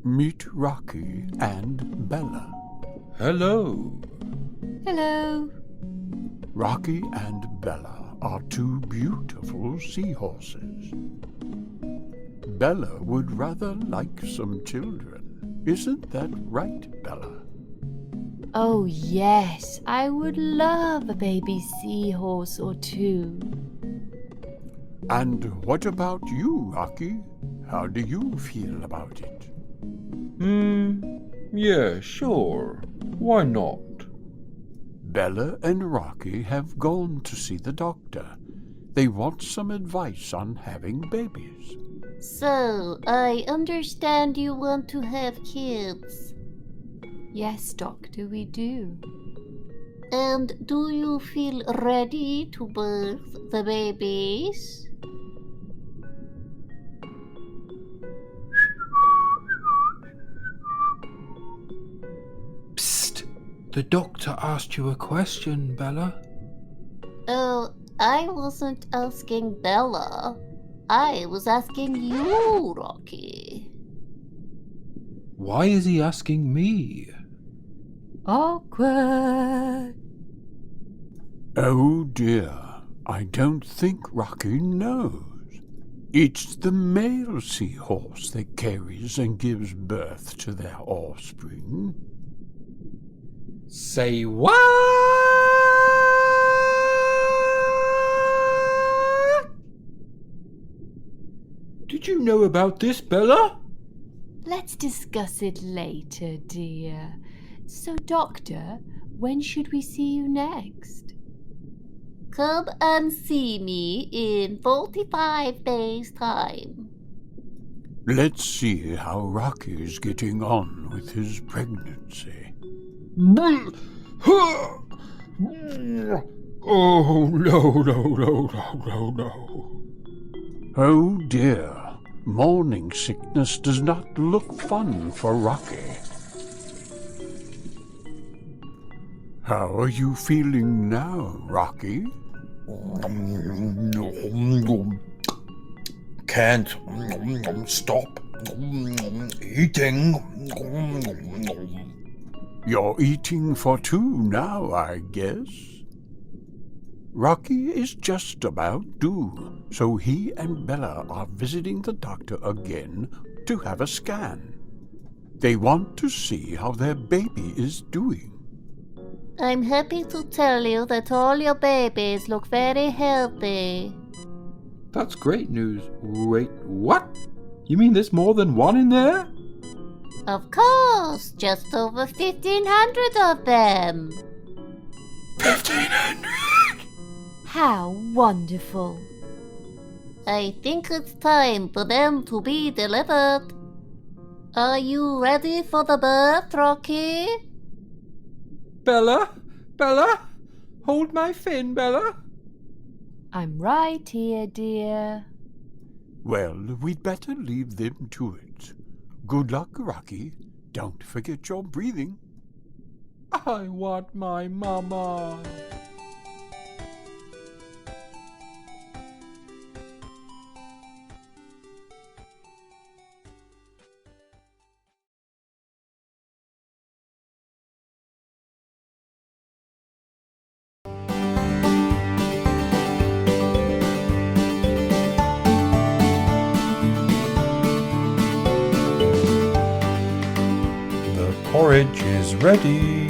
Meet Rocky and Bella. Hello. Hello. Rocky and Bella are two beautiful seahorses. Bella would rather like some children. Isn't that right, Bella? Oh yes, I would love a baby seahorse or two. And what about you, Rocky? How do you feel about it? Yeah, sure. Why not? Bella and Rocky have gone to see the doctor. They want some advice on having babies. So, I understand you want to have kids. Yes, doctor, we do. And do you feel ready to birth the babies? Psst! The doctor asked you a question, Bella. Oh, I wasn't asking Bella. I was asking you, Rocky. Why is he asking me? Awkward. Oh dear, I don't think Rocky knows. It's the male seahorse that carries and gives birth to their offspring. Say what? Did you know about this, Bella? Let's discuss it later, dear. So, doctor, when should we see you next? Come and see me in 45 days' time. Let's see how Rocky's getting on with his pregnancy. Oh, no. Oh dear, morning sickness does not look fun for Rocky. How are you feeling now, Rocky? Can't stop eating. You're eating for two now, I guess. Rocky is just about due, so he and Bella are visiting the doctor again to have a scan. They want to see how their baby is doing. I'm happy to tell you that all your babies look very healthy. That's great news. Wait, what? You mean there's more than one in there? Of course, just over 1,500 of them. 1,500? How wonderful. I think it's time for them to be delivered. Are you ready for the birth, Rocky? Bella? Hold my fin, Bella. I'm right here, dear. Well, we'd better leave them to it. Good luck, Rocky. Don't forget your breathing. I want my mama. The porridge is ready.